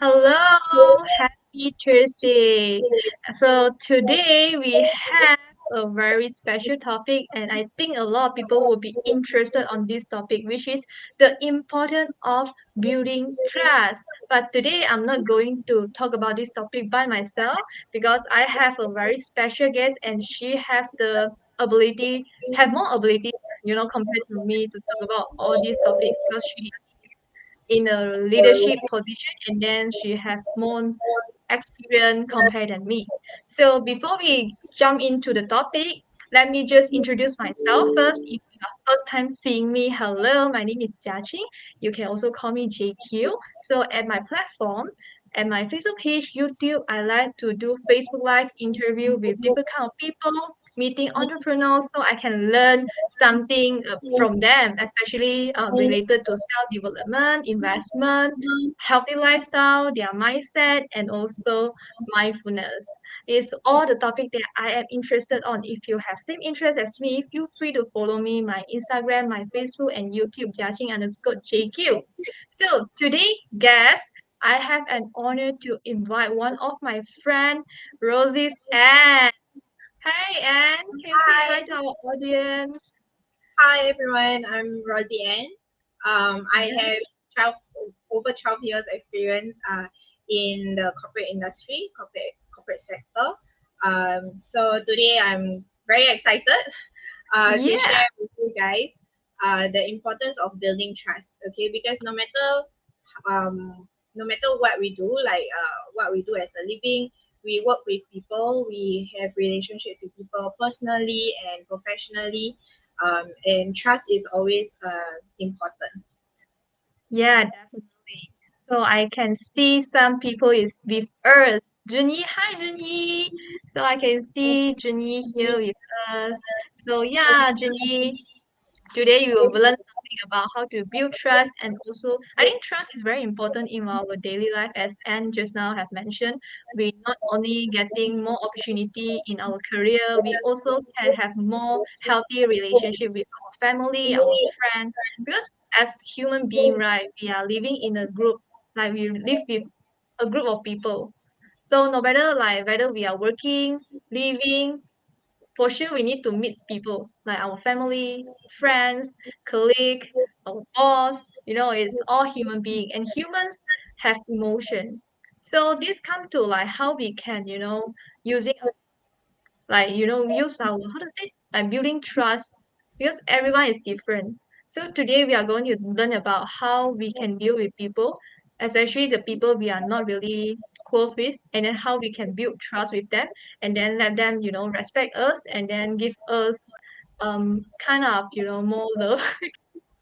Hello, happy Thursday. So today we have a very special topic, and I think a lot of people will be interested on this topic, which is the importance of building trust. But today I'm not going to talk about this topic by myself because I have a very special guest, and she have more ability, compared to me to talk about all these topics because she is in a leadership position and then she have more experience compared than me. So before we jump into the topic, let me just introduce myself first. If you are first time seeing me, hello, my name is Jia Qing. You can also call me JQ. So at my platform, at my Facebook page, YouTube, I like to do Facebook Live interview with different kind of people, meeting entrepreneurs, so I can learn something from them, especially related to self-development, investment, healthy lifestyle, their mindset, and also mindfulness. It's all the topic that I am interested on. If you have same interest as me, feel free to follow me, my Instagram, my Facebook, and YouTube, jiaqing_JQ. So today, guys, I have an honor to invite one of my friend, Rosy's Anne. Hi, Anne. Can you say hi Hi, to our audience? hi everyone. I'm Rossy Ann. I Yeah. have 12, over 12 years experience in the corporate industry, corporate sector. So today I'm very excited to Yeah. share with you guys the importance of building trust. Okay, because no matter what we do, what we do as a living, we work with people, we have relationships with people personally and professionally, and trust is always important. Yeah, definitely. So I can see some people is with us. Junyi, hi Junyi. So I can see Junyi here with us. So yeah, Junyi, today we will learn something about how to build trust, and also I think trust is very important in our daily life, as Anne just now have mentioned. We not only getting more opportunity in our career, we also can have more healthy relationship with our family, our friend. Because as human being, right, we are living in a group, like we live with a group of people. So no matter like whether we are working, living, for sure we need to meet people like our family, friends, colleague, our boss. It's all human being, and humans have emotion. So this come to like how we can, using use our, how to say, like building trust, because everyone is different. So today we are going to learn about how we can deal with people, especially the people we are not really close with, and then how we can build trust with them, and then let them, respect us, and then give us kind of, more love.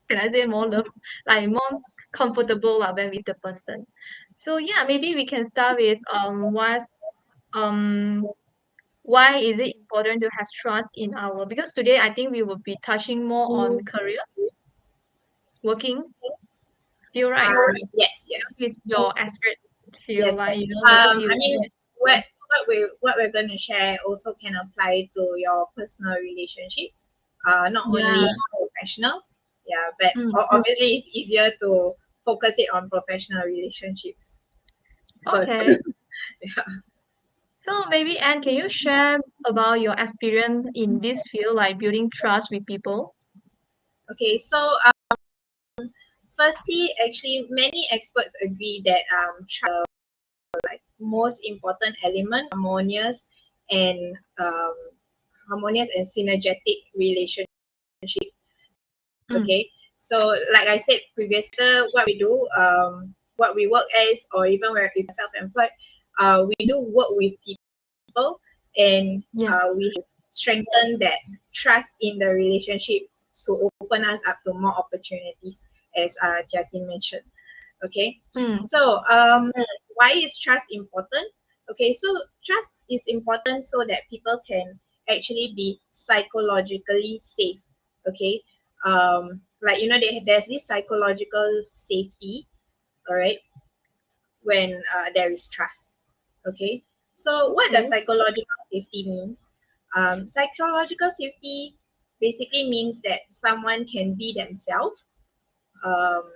Can I say more love? Like more comfortable when with the person. So yeah, maybe we can start with um why is it important to have trust in our, because today I think we will be touching more on career, working field, right? Yes, Because yes, it's your expert field, yes. like, because I you mean, what we're going to share also can apply to your personal relationships, not yeah. only professional. Yeah, but Mm. obviously it's easier to focus it on professional relationships first. Okay. So maybe Anne, can you share about your experience in this field, like building trust with people? Okay, so firstly, actually, many experts agree that most important element and um, harmonious and synergetic relationship. Mm. Okay, so like I said previously, what we do, what we work as, or even where if self-employed, we do work with people, and Yeah. we strengthen that trust in the relationship to open us up to more opportunities, as Jiatin mentioned. Okay, Mm. so why is trust important? Okay, so trust is important so that people can actually be psychologically safe. Okay, like there's this psychological safety, all right, when there is trust. Okay, so what does Okay. psychological safety means? Psychological safety basically means that someone can be themselves, um,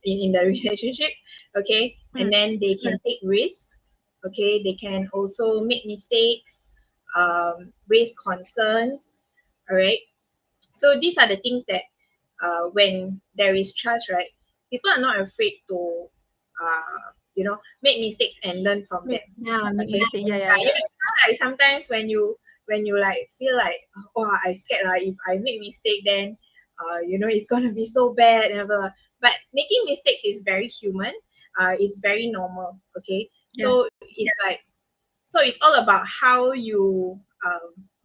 in the relationship. Okay, and Mm. then they can take risks. Okay, they can also make mistakes, raise concerns. All right, so these are the things that when there is trust, right, people are not afraid to make mistakes and learn from them. Yeah, make Okay, mistake. Yeah, yeah, yeah, yeah. like sometimes when you like feel like, oh, I scared like if I make mistake, then it's gonna be so bad and blah, blah. But making mistakes is very human. It's very normal. Okay, Yes, so it's all about how you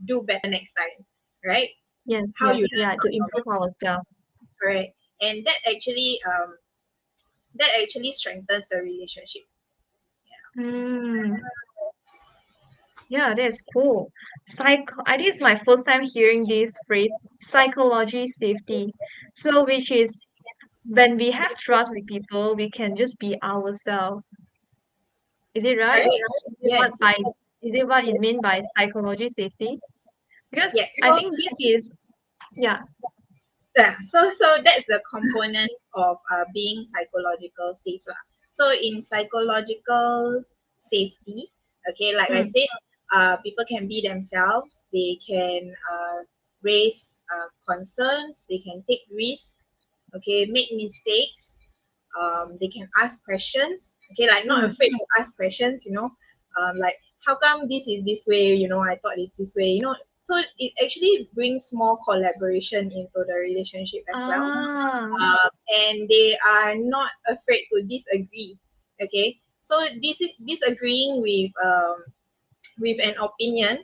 do better next time, right? yes, How you yes. learn Yeah, to from your improve mistakes, ourselves. correct? And that actually strengthens the relationship. Mm. Yeah, that's cool. I think it's my first time hearing this phrase, psychology safety. So, which is when we have trust with people, we can just be ourselves. Is it right? Correct? Is it what Yes. by is it what it mean by psychology safety? Because Yes. I think this is yeah. So that's the component of being psychological safe lah. So in psychological safety, okay, like I Mm, said, people can be themselves. They can raise concerns. They can take risks. Okay, make mistakes. They can ask questions. Okay, like not mm. afraid to ask questions. Like how come this is this way? I thought it's this way. So it actually brings more collaboration into the relationship as well. Ah, And they are not afraid to disagree. Okay, so disagreeing with an opinion,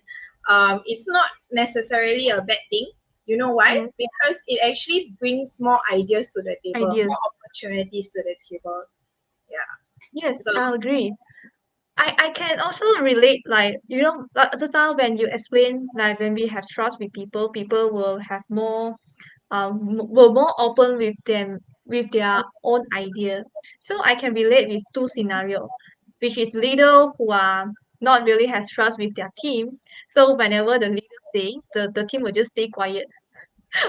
it's not necessarily a bad thing. You know why? yes, Because it actually brings more ideas to the table, more ideas. opportunities to the table. Yeah. Yes, So I agree. I can also relate, like, just now when you explain, like, when we have trust with people, people will have more, were more open with them, with their own idea. So I can relate with two scenario, which is leader who are not really has trust with their team. So whenever the leader say, the team will just stay quiet.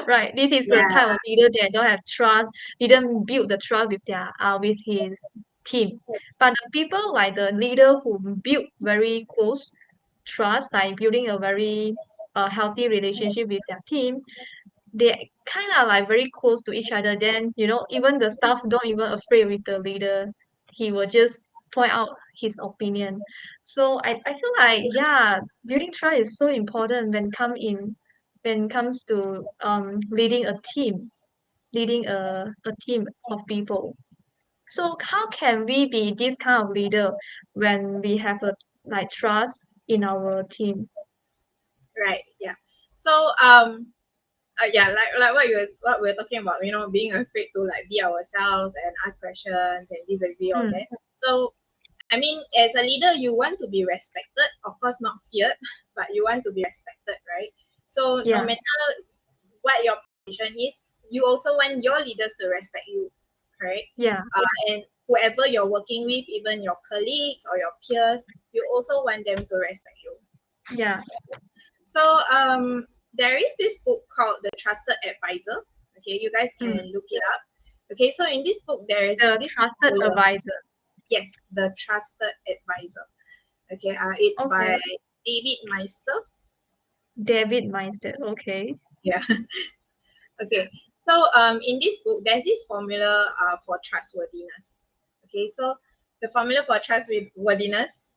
Right. This is the yeah, type of leader that don't have trust, didn't build the trust with his team. But the people like the leader who build very close trust, like building a very healthy relationship with their team, they kind of like very close to each other. Then even the staff don't even afraid with the leader. He will just point out his opinion. So I feel like, yeah, building trust is so important when it comes to leading a team, leading a team of people. So how can we be this kind of leader when we have a like trust in our team? right. Yeah. So yeah, like what we're talking about, being afraid to like be ourselves and ask questions and disagree all Mm, that. So I mean, as a leader, you want to be respected, of course, not feared, but you want to be respected, right? So no yeah, matter what your position is, you also want your leaders to respect you, correct? yeah, And whoever you're working with, even your colleagues or your peers, you also want them to respect you. yeah. So there is this book called The Trusted Advisor. Okay, you guys Mm. can look it up. Okay, so in this book, there is The this trusted formula. advisor. Yes, The Trusted Advisor. Okay, it's by Okay. David Meister. David Meister. Okay. Yeah. Okay. So in this book, there's this formula for trustworthiness. Okay, so the formula for trustworthiness,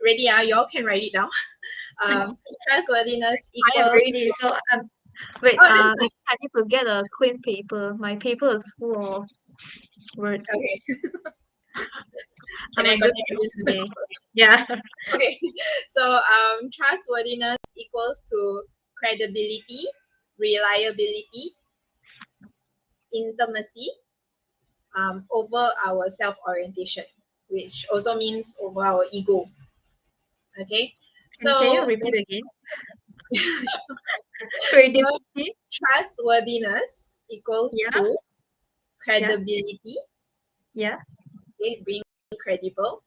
ready? Y'all can write it down. Trustworthiness I am equals ready. to, So wait. oh, I think I need to get a clean paper. My paper is full of words. okay. I Can I might just continue? lose today. Yeah. Okay. So trustworthiness equals to credibility, reliability, intimacy, over our self orientation, which also means over our ego. Okay, Can you so, repeat again? so Creativity. trustworthiness equals Yeah. to Yeah. credibility, Yeah. okay, being credible,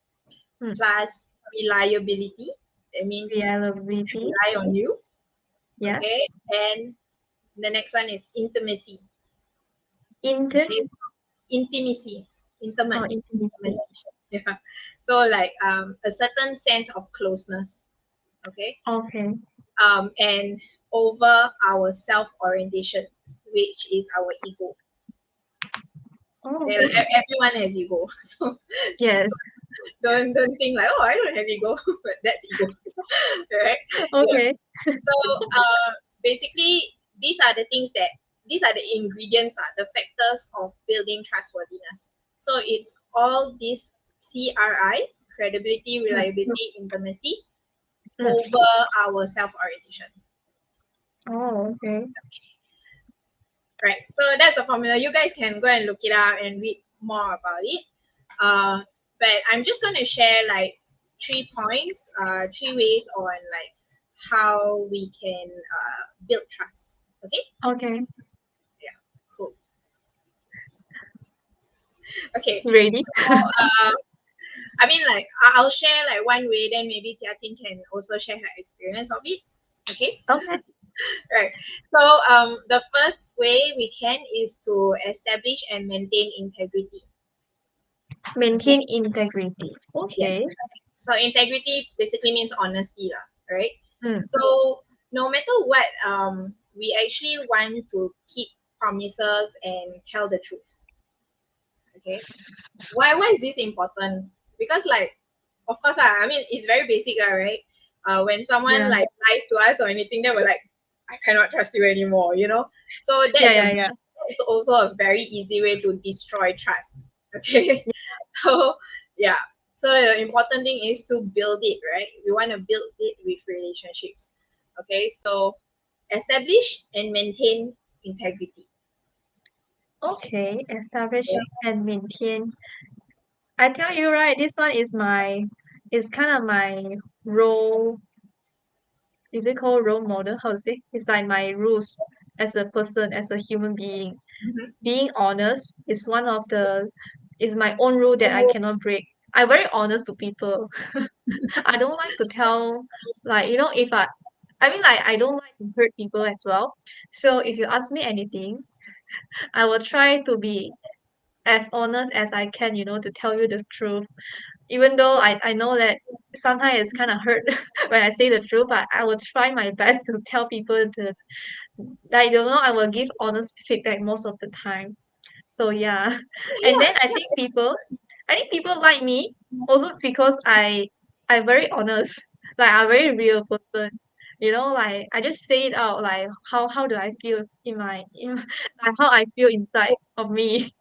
Hmm. plus reliability, that means we can Reliability. rely on you, Yes. okay, and the next one is intimacy, okay, Intimacy. intimacy, intimate, Oh, intimacy. intimacy. Yeah. So like a certain sense of closeness. Okay. Okay. And over our self orientation, which is our ego. Oh, Okay, like, okay. everyone has ego, so Yes. don't think like, oh, I don't have ego, but that's ego, right? Yeah. Okay. So basically, these are the things that these are the ingredients, the factors of building trustworthiness. So it's all this CRI, credibility, Mm, reliability, intimacy, mm. over our self orientation. Oh, okay. Right. So that's the formula. You guys can go and look it up and read more about it. Uh, but I'm just going to share like 3 points, 3 ways on like how we can build trust. Okay. Okay. Yeah. Cool. Okay. Ready? So I mean, like I'll share like one way. Then maybe Tia Ting can also share her experience of it. Okay. Okay. Right. So the first way we can is to establish and maintain integrity. Okay. Maintain integrity. Yes. Okay. So integrity basically means honesty, lah, right? Mm. So no matter what, we actually want to keep promises and tell the truth. Okay. Why is this important? Because like, of course, I mean it's very basic, lah, right? When someone Yeah. like lies to us or anything, then we're like, I cannot trust you anymore, you know. So Yeah, yeah, yeah. it's also a very easy way to destroy trust. Okay. Yeah. So yeah. So the important thing is to build it, right? We want to build it with relationships. Okay. So establish and maintain integrity. Okay. Establish Okay. and maintain. I tell you, right, this one is kind of my role. Is it called role model? How to say? It's like my rules as a person, as a human being. Mhm. Being honest is my own rule that I cannot break. I'm very honest to people. I don't like to tell, like, if I mean, like, I don't like to hurt people as well. So if you ask me anything, I will try to be as honest as I can, to tell you the truth. Even though I know that sometimes it's kind of hurt when I say the truth, but I will try my best to tell people that, I will give honest feedback most of the time. So yeah. And Yeah. then I think people like me also because I'm very honest. Like I'm a very real person. Like I just say it out like how do I feel like how I feel inside of me.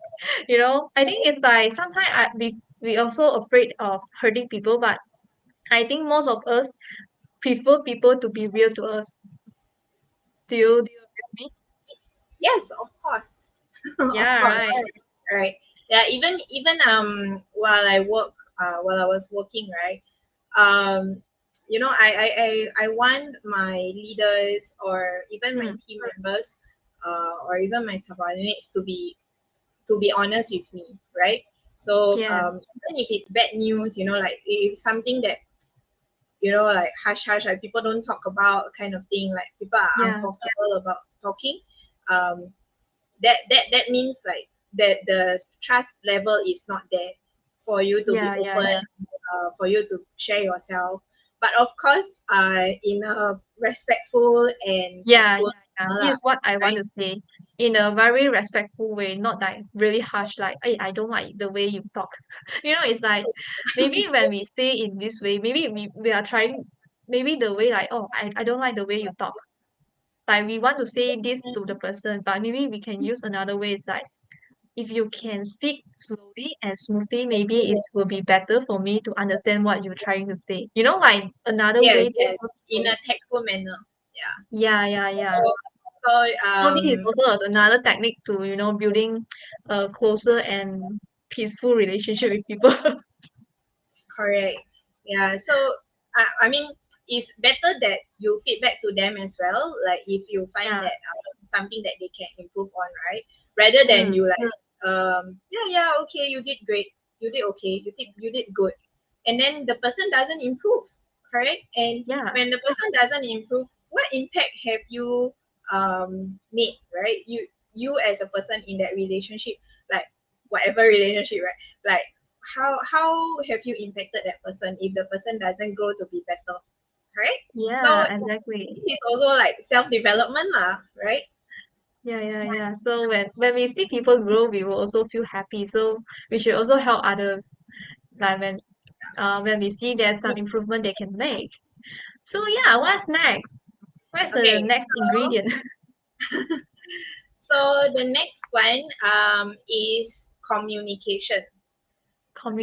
I think it's like sometimes we also afraid of hurting people, but I think most of us prefer people to be real to us. Do you agree with me? Yes, of course. Of Yeah, course. right. Right. Yeah, even while I was working, right? Um I want my leaders or even my Mm, team members or even my subordinates to be honest with me, right? So yes. even if it's bad news, like if something that like hush hush, like people don't talk about kind of thing, like people are Yeah. uncomfortable about talking. Um, that means like that the trust level is not there for you to be Yeah, yeah, open, yeah. for you to share yourself. But of course, in a respectful and Yeah, tactful yeah, yeah. manner This lah, is what I want right? to say in a very respectful way, not like really harsh, like, hey, I don't like the way you talk. It's like maybe when we say in this way, maybe we are trying, maybe the way like, oh, I don't like the way you talk. Like we want to say this to the person, but maybe we can use another way. It's like if you can speak slowly and smoothly, maybe it will be better for me to understand what you're trying to say. Like another Yes, way to yes, tell in people. a tactful manner. Yeah. Yeah, yeah, yeah. So, so So this is also another technique to, building a closer and peaceful relationship with people. correct. Yeah. So I mean, it's better that you feedback to them as well. Like if you find Yeah. that something that they can improve on, right? Rather than Mm. you like, yeah, yeah, okay, you did great, you did okay, you did good, and then the person doesn't improve, correct? And Yeah. when the person doesn't improve, what impact have you made, right? You as a person in that relationship, like whatever relationship, right? Like how have you impacted that person if the person doesn't grow to be better, right? So Yeah, exactly. it's also like self-development lah, right? Yeah, yeah, yeah. So when we see people grow, we will also feel happy. So we should also help others. Like when we see there's some improvement they can make. So yeah, what's next? What's the Okay, next ingredient? so the next one is communication.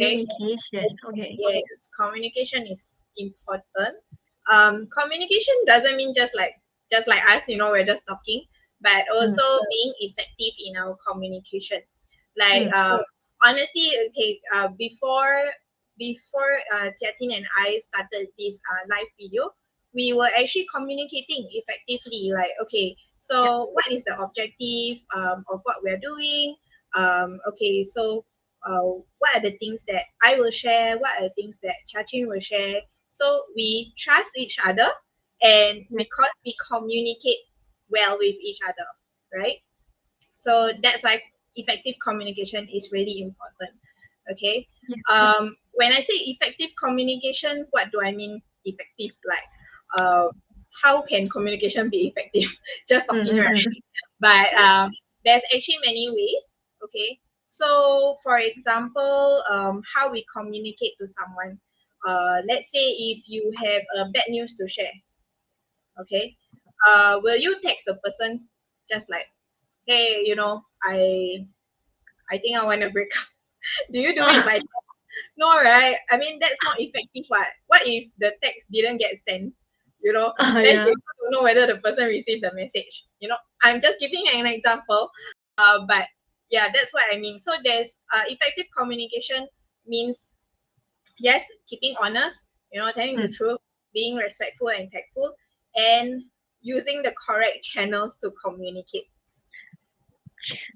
Okay. Communication. Okay. Yes, communication is important. Communication doesn't mean just like us, we're just talking, but Mm, also being effective in our communication. Like mm, honestly, okay, before Tiatin and I started this live video, we were actually communicating effectively. Like, okay, yeah, so what is the objective of what we're doing? Okay, so what are the things that I will share, what are the things that Chachin will share. So we trust each other, and yes, because we communicate well with each other, right? So that's why effective communication is really important. Okay. yes, yes. When I say effective communication, what do I mean effective? Like, uh, how can communication be effective? Just Mm, talking, mm, right? mm. But there's actually many ways. Okay. So, for example, how we communicate to someone. Let's say if you have bad news to share. Okay. Will you text the person just like, hey, I think I want to break up. Do you do it by text? No, right? I mean, that's not effective. What if the text didn't get sent? Then Yeah. you don't know whether the person received the message. I'm just giving an example. But yeah, that's what I mean. So there's effective communication means, yes, keeping honest, telling the Mm, truth, being respectful and tactful, and using the correct channels to communicate.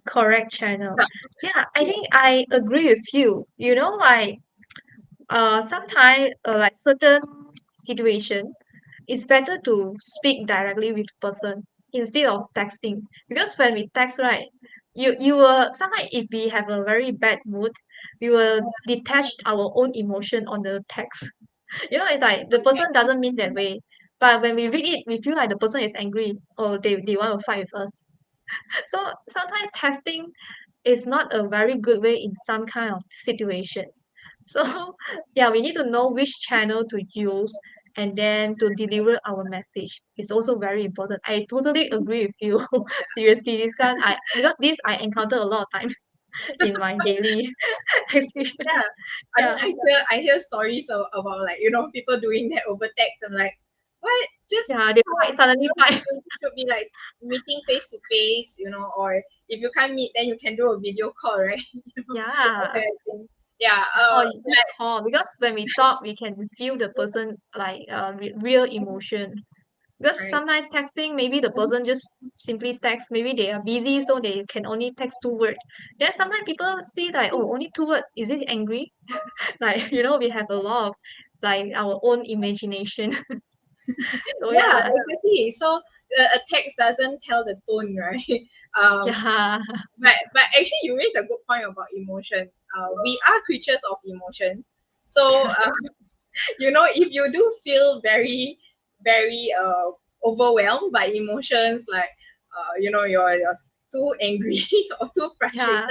correct channel. Yeah, I think I agree with you. Like sometimes like certain situation, it's better to speak directly with the person instead of texting. Because when we text, right, you will sometimes if we have a very bad mood, we will detach our own emotion on the text. It's like the person doesn't mean that way. But when we read it, we feel like the person is angry or they want to fight with us. So sometimes texting is not a very good way in some kind of situation. So yeah, we need to know which channel to use and then to deliver our message. It's also very important. I totally agree with you. Seriously, this kind because this I encounter a lot of time in my daily experience. Yeah, I mean, Yeah. I hear stories about like people doing that over text. I'm like, what? Just Yeah, they talk. fight, suddenly fight. You should be like meeting face to face, or if you can't meet, then you can do a video call, right? That Yeah. kind of thing. Yeah. Or you just call because when we talk, we can feel the person like real emotion. Because Right. sometimes texting, maybe the person just simply text, maybe they are busy, so they can only text 2 words. Then sometimes people see like, oh, only 2 words. Is it angry? Like, we have a lot of like our own imagination. So Yeah, yeah, exactly. So a text doesn't tell the tone, right? Um, yeah, but actually, you raise a good point about emotions. We are creatures of emotions. So if you do feel very very overwhelmed by emotions, like you're too angry or too frustrated, yeah.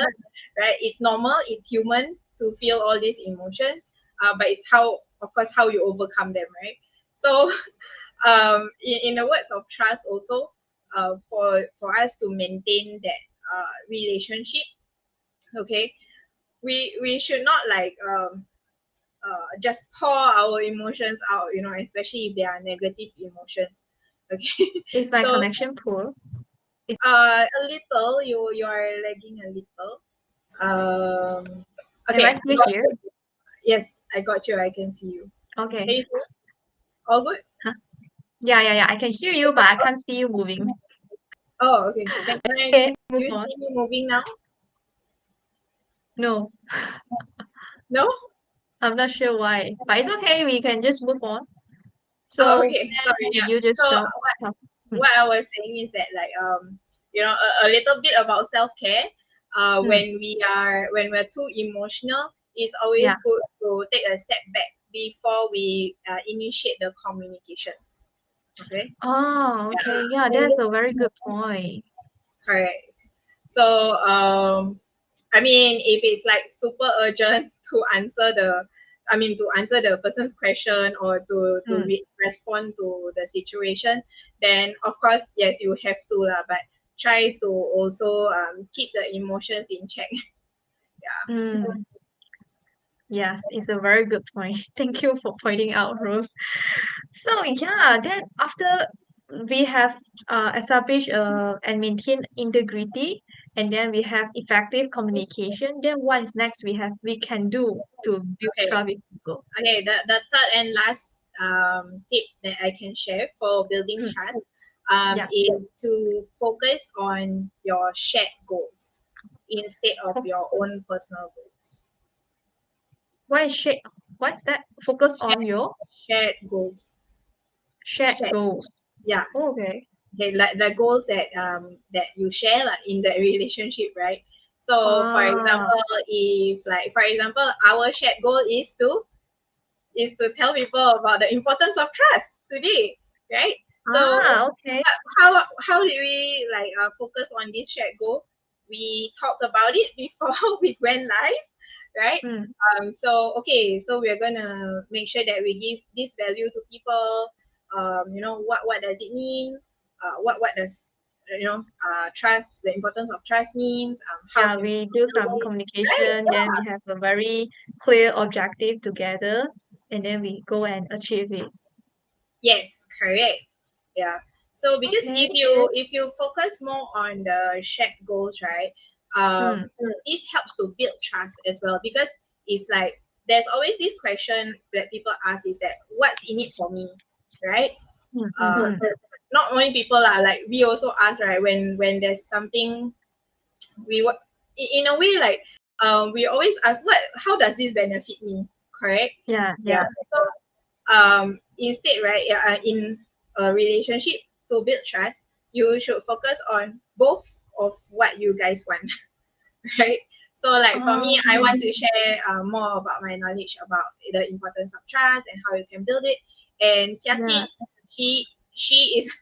right? It's normal, it's human to feel all these emotions, but it's how, of course, how you overcome them, right? So in the words of trust also, for us to maintain that relationship, okay, we should not like just pour our emotions out, especially if they are negative emotions. Okay. Is my So connection poor? a little, you are lagging a little. Um, Am I okay. still here? Yes, I got you. I can see you. Okay. Can you see me? All good? Huh? Yeah, yeah, yeah. I can hear you, but I can't see you moving. Oh, okay. Do Okay, move you on. see me moving now? No, No? I'm not sure why, but it's okay. We can just move on. Oh, So okay. Sorry. can Yeah. you just So stop talking? what I was saying is that, like, a little bit about self care. Mm. When we're too emotional, it's Yeah. always good to take a step back before we initiate the communication. Okay. Oh, okay. Yeah, that's a very good point. Correct. So I mean, if it's like super urgent to answer the person's question or to Mm. respond to the situation, then of course yes, you have to lah. But try to also keep the emotions in check. Yeah. Mm. Yes, it's a very good point. Thank you for pointing out, Rose. So yeah, then after we have established and maintained integrity, and then we have effective communication, then what is next we can do to build Okay. trust with people? Okay. The third and last tip that I can share for building Mm. trust Yeah. is to focus on your shared goals instead of Fo- your own personal goals. What is what's that? Focus on Shared, your shared goals. shared Shared, goals. yeah. Okay. Okay, like the goals that you share like in that relationship, right? So for Ah, example, if like for example, our shared goal is to tell people about the importance of trust today, right? So okay. how did we like focus on this shared goal? We talked about it before we went live, right? Mm. So okay, so we're gonna make sure that we give this value to people. What does it mean? What does trust, the importance of trust means? How Yeah, can we people do build some it? Right? communication, then we have a very clear objective together, and then we go and achieve it. Yes, correct. Yeah. So because Okay. if you focus more on the shared goals, right? Mm. This helps to build trust as well because it's like there's always this question that people ask is that what's in it for me, right? Mm, mm, Uh, mm. not only people are like we also ask right when there's something we wa- in a way like we always ask what how does this benefit me, correct? Yeah, Yeah. yeah. So instead right in a relationship to build trust you should focus on both of what you guys want. Right? So like for me I Okay. want to share more about my knowledge about the importance of trust and how you can build it, and Tiatin, Yes. she is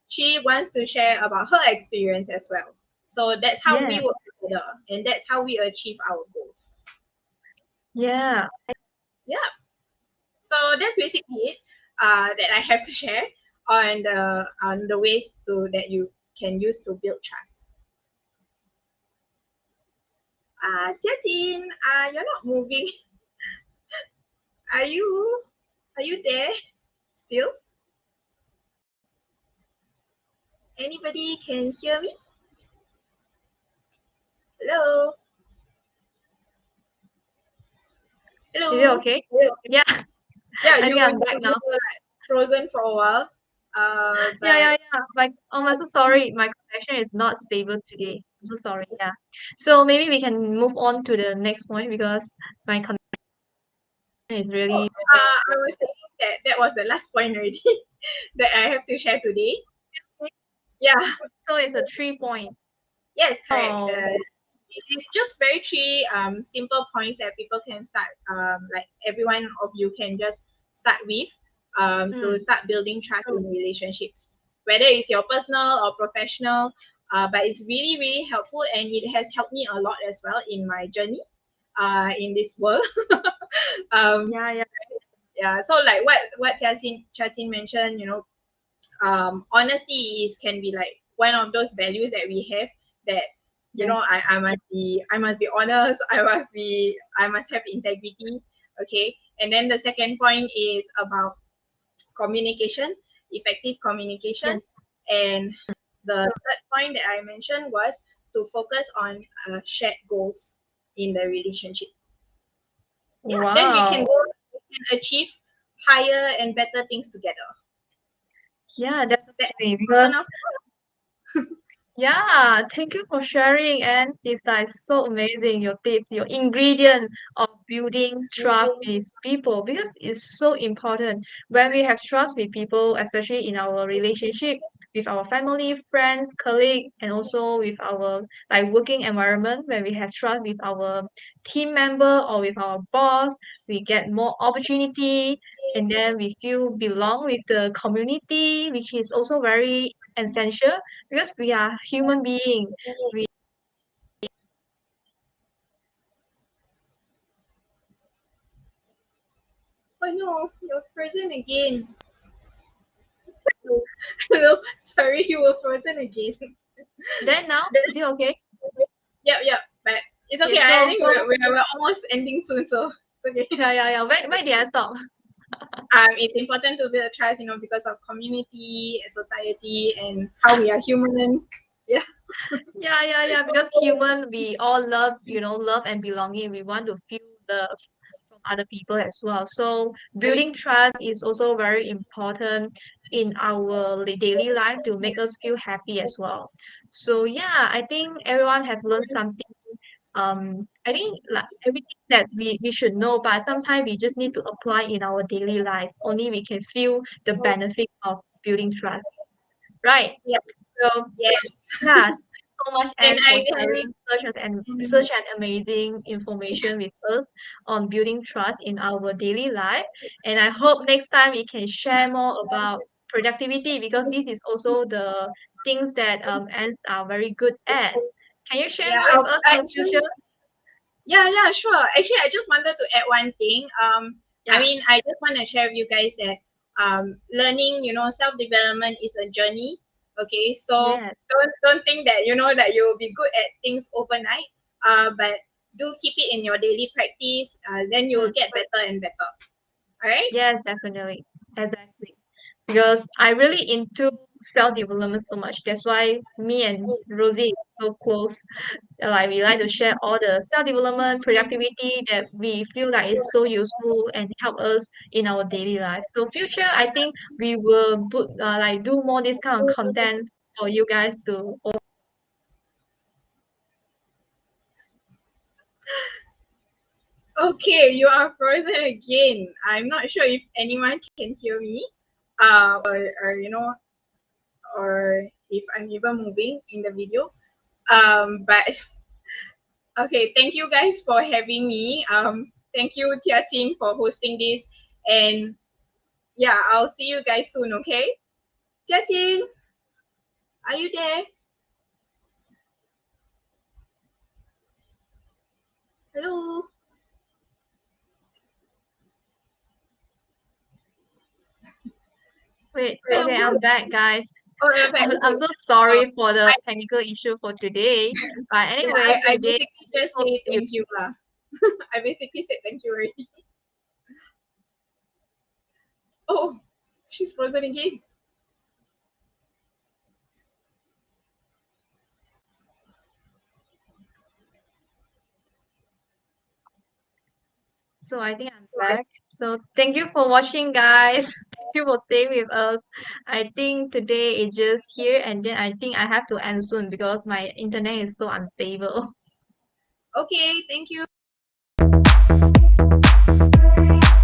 she wants to share about her experience as well, so that's how we Yes. work together and that's how we achieve our goals. Yeah. Yeah. So that's basically it that I have to share on the ways to that you can use to build trust. Jiatin, you're not moving. Are you? Are you there still? Anybody can hear me? Hello, Is it hello. okay? Yeah, Yeah, I you think you I'm back you now. were like frozen for a while. Yeah, But yeah, yeah. I'm so sorry. My connection is not stable today. I'm so sorry. Yeah. So maybe we can move on to the next point because my connection is oh, really I was saying that was the last point already that I have to share today. Yeah. so it's a 3 point. Yes, correct. Oh, It's just very three simple points that people can start like every one of you can just start with to mm, start building trust in relationships, whether it's your personal or professional. But it's really really helpful and it has helped me a lot as well in my journey in this world. um, yeah, yeah. yeah, so like what Chatin mentioned, honesty is can be like one of those values that we have that Yes. I must be honest, I must have integrity. Okay, and then the second point is about communication, effective communication, Yes. and the third point that I mentioned was to focus on shared goals in the relationship. Yeah, then Wow. we can achieve higher and better things together. Yeah, That's definitely. important Because of yeah, thank you for sharing. And sister, it's so amazing your tips, your ingredient of building trust with people because it's so important. When we have trust with people, especially in our relationship, with our family, friends, colleague, and also with our like working environment. When we have trust with our team member or with our boss, we get more opportunity, and then we feel belong with the community, which is also very essential because we are human being. We Oh no, you're frozen again. Hello, sorry, you were frozen again. then now is it okay? Yep, yep, but it's okay. Okay, I so think so we're almost ending soon, so it's okay. yeah. Where did I stop? It's important to build trust, because of community, society, and how we are human. Yeah. Yeah. Because human, we all love, love and belonging. We want to feel love from other people as well. So building trust is also very important in our daily life to make us feel happy as well. So yeah, I think everyone have learned something. I think like everything that we should know, but sometimes we just need to apply in our daily life. Only we can feel the benefit of building trust, right? Yeah. So Yes. yeah, thank you so much, And Anne, I for can. sharing Mhm. such an amazing information with us on building trust in our daily life. And I hope next time we can share more about productivity because this is also the things that Anne's are very good at. Can you share Yeah. more with us in the future? Yeah, sure. Actually, I just wanted to add one thing. I Yeah. mean, I just want to share with you guys that learning, self development is a journey. Okay, so Yes. don't think that that you will be good at things overnight. But do keep it in your daily practice. Then you will Mm. get better and better. All right. Yes, definitely. Exactly. Because I really into self-development so much. That's why me and Rosie is so close. Like we like to share all the self-development, productivity that we feel like is so useful and help us in our daily life. So future, I think we will put like do more this kind of contents for you guys to. Okay, you are frozen again. I'm not sure if anyone can hear me. Or or if I'm even moving in the video. But okay, thank you guys for having me. Thank you, Tia Ting, for hosting this. And yeah, I'll see you guys soon, okay? Tia Ting, are you there? Hello? Wait, Hello? okay, I'm back, guys. Oh, you're back. I'm Okay. so Uh, sorry for the I, technical issue for today. But yeah, anyways, I today basically just hope say you thank you lah. I basically said thank you already. Oh, she's frozen again. So I think I'm back. So thank you for watching, guys. Thank you for staying with us. I think today is just here, and then I think I have to end soon because my internet is so unstable. Okay, thank you.